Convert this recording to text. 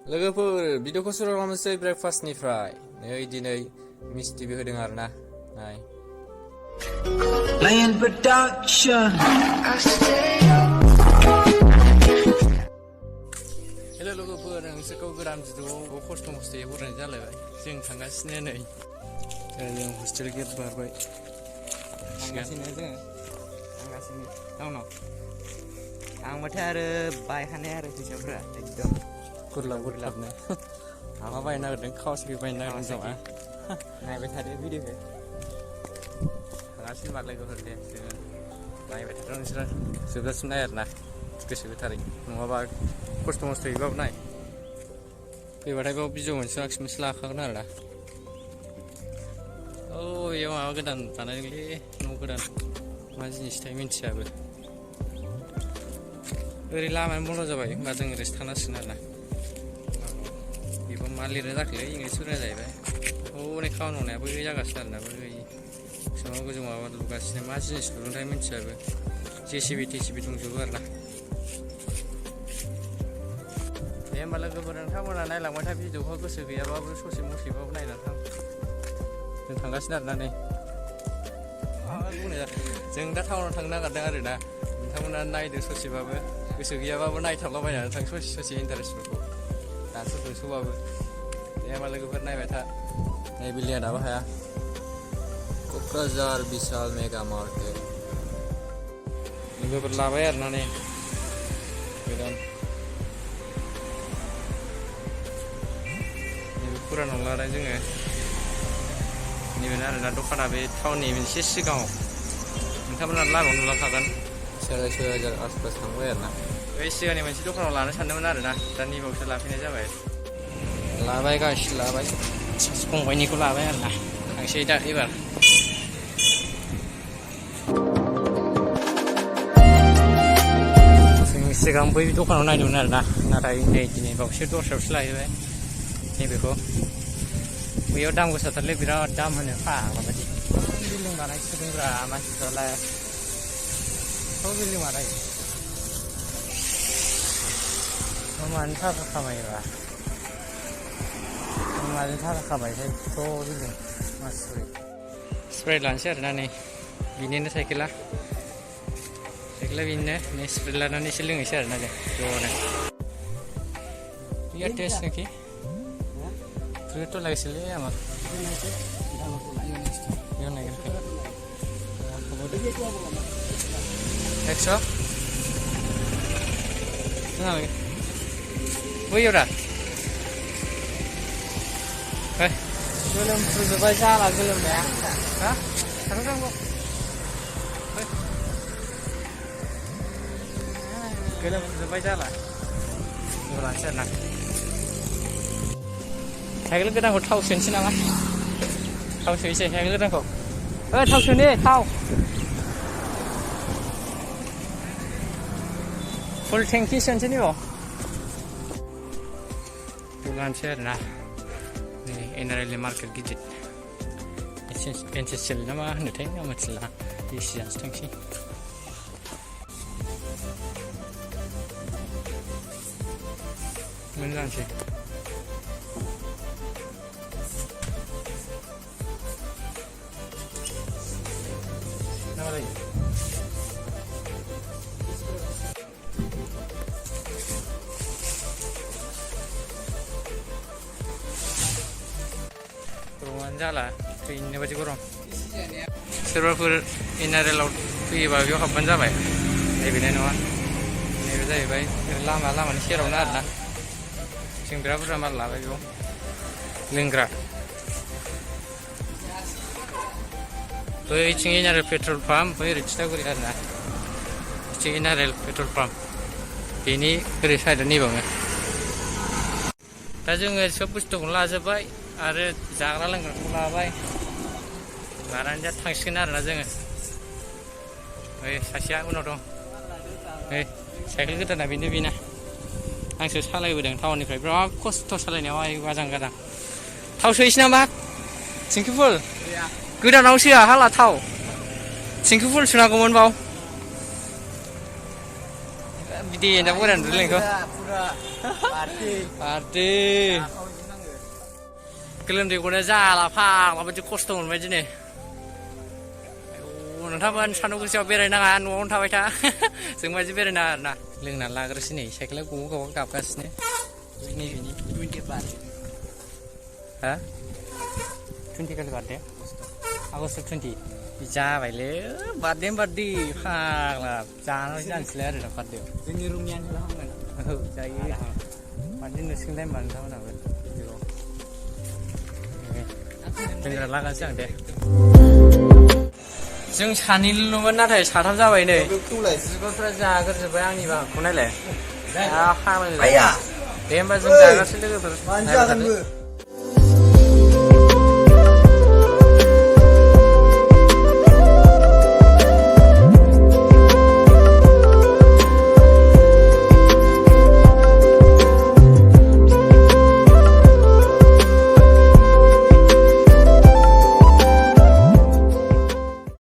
लोगोफोर भिडिअखौ सुरु खालामनोसै ब्रेकफास्टनिफ्राय नै दिनै मिस्टिबो होदों आरोना नाय Lion Production. हेल' लोगोफोर नोंसोरखौ गोदान भिडिअआव खस्थ' मस्थ'यै बरायनाय जालायबाय जों थांगासिनो नै जों हस्टेल गेट बारबाय थांगासिनो जोङो टाउनाव थांबाथाय आरो बायखानाय आरो फैसाफोरा एकदम गुरलाबनो माबा बायनो नागिरदों खावासखौ बायनो नागिरदों जमा नायबाय थादो भिडिअखौ थांगासिनो बार लोगोफोर दे जोङो नायबाय थादों नोंसोरो जोबजासिम नाय आरोना गोसो गोथारै नङाबा खस्थ' मस्थ'यैबाबो नाय फैबाथाय बेयाव भिडिअ मोनसे मोनसे लाखागोन आरोना औ बेयाव माबा गोदान बानायदोंलै न' गोदान मा जिनिसथाय मिन्थियाबो ओरै लामायानो बन्द' जाबाय होमबा जों ओरैसो थांनांसिगोन आरोना बेबो मा लिरनाय जाखोलै इंलिसफोरा जाहैबाय हनै खामानि मावनाया बै जागासिनो आरोना बै गोजौआव गोजौ माबा लुगासिनो मा जिनिस लुदोंथाय मिन्थियाबो जेसिबि टेसिबि दंजोबो आरोना दे होमबा लोगोफोर नोंथांमोना नायलांबाय था भिडिअखौ गोसो गैयाबाबो ससे मसेबाबो नायनानै थां जों थांगासिनो आरोना नै जों दा टाउनाव थांनो नागिरदों आरोना नोंथांमोना नायदो ससेबाबो गोसो गैयाबाबो नायथाबलाबायनानै थां ससे इन्टारेस्टफोरखौ दानस' दुनस'बाबो दे होमबा लोगोफोर नायबाय था नै बिल्डिंआ दाबो हाया क'क्राझार बिशाल मेगा मार्केट लोगोफोर लाबाय आरोना नै गोदान नैबे फुरानाव लानाय जोङो नैबेनो आरोना दखाना बे टाउननि एसे सिगाङाव नोंथांमोना लामायाव नुलांखागोन 6,000 आसपास थांबाय आरोना बै सिगांनि मोनसे दखानाव लानो सानदोंमोन आरोना दा नैबावसो लाफैनाय जाबाय लाबाय गासि लाबाय फंबायनिखौ लाबाय आरोना थांसै दा एबार जों सिगां बै दखानाव नायदोंमोन आरोना नाथाय नै दिनै बावसो दस्रायावसो लाहैबाय नैबेखौ बैयाव दाम गोसाथारलै बिराद दाम होनो माबायदि बिल्डिं बानायसोदोंब्रा मानसिफ्रालाय बिल्डिं बानायो मानो थाखा खामायोब्रा माजों थाखा खामायोथाय बिल्डिं मानसिफोर स्प्राइट लानोसै आरोना नै बिनिनो साइकेला बिनिनो नै स्प्राइट लानानै एसे लोंनोसै आरोना जों ज'नो बिराद test नोखि Itu lagi sih ya mak. Yang naik ke. Exo. Nah. Wih udah. Belum sudah baca lah belum ya. Hah? Terus kan kok. Belum sudah baca lah. Berlanjut nak. Cycle गोदानखौ थाव सोनोसै नामा थाव सोनोसै साइकेल गोदानखौ थाव सोनो थाव फुल टेंकि सोनोसै नैबाव लानोसै आरोना नै एनआरएल मार्केट गिदिर एनसिसिएल ना मा होनोथाय आं मिथिला एसि जानोसै थांसै मोन लानोसै गरमानो जाला थैनो बायदि गरम सोरबाफोर एनआरएलआव फैयोबा बेयाव हाबबानो जाबाय नैबेनो नङा नैबे जाहैबाय लामानि सेरावनो आरोना जों बिराद बुरजा माल लाबाय बेयाव लोंग्रा बैथिं एनआरएल पेट्रल पाम्प बै ओरै थिथागुरि आरोना बिथिं एनआरएल पेट्रल पाम्प बेनि ओरै साइडआव नैबावनो दा जोङो सब बुस्थुखौनो लाजोब्बाय आरो जाग्रा लोंग्राखौ लाबाय लानानै दा थांसिगोन आरोना जोङो ओइ सासेया उनाव दं ओइ साइकेल गोदाना बेना आंसो सालायबोदों टाउननिफ्राय बिराद खस्थ' सालायनायाव आय गाजां गाजां थाव सोहैसै नामा थिंखि फुल गोदानाव सोआ हाला थाव थिंखि फुल सोनांगौमोन बाव गिदिर दा बुंनानै रोंलेंखौ Pura party. Party Kau jenang ke? गोलोमदै गनाया जाला फाग्ला बायदि खस्थ' मोनबाय दिनै नोंथांमोन सान्दुं गोसायाव बेरायनाङा न'आवनो थाबाय था जों बायदि बेरायनाङा आरोना लोंना लाग्रोसै नै साइकेला गबो गावबा गाबगासिनो Ini 20 party. हा 20 खालि बार्थडे आगष्ट 20 जाबायलै बार्थडे फाग्ला जानानै जानोसैलाय आरो दा बार्थडेआव Ini rumian lah kan. औ जायो बार्थडे नुसिगोनलाय होनबा नोंथांमोनाबो लोंग्रा लागासै आं दे जों सानैल'मोन नाथाय साथाम जाबाय नै बिगुरफ्रा जाग्रोजोब्बाय आंनि बाहागखौ नायलाय फाग्ला दे होमबा जों जागासै लोगोफोर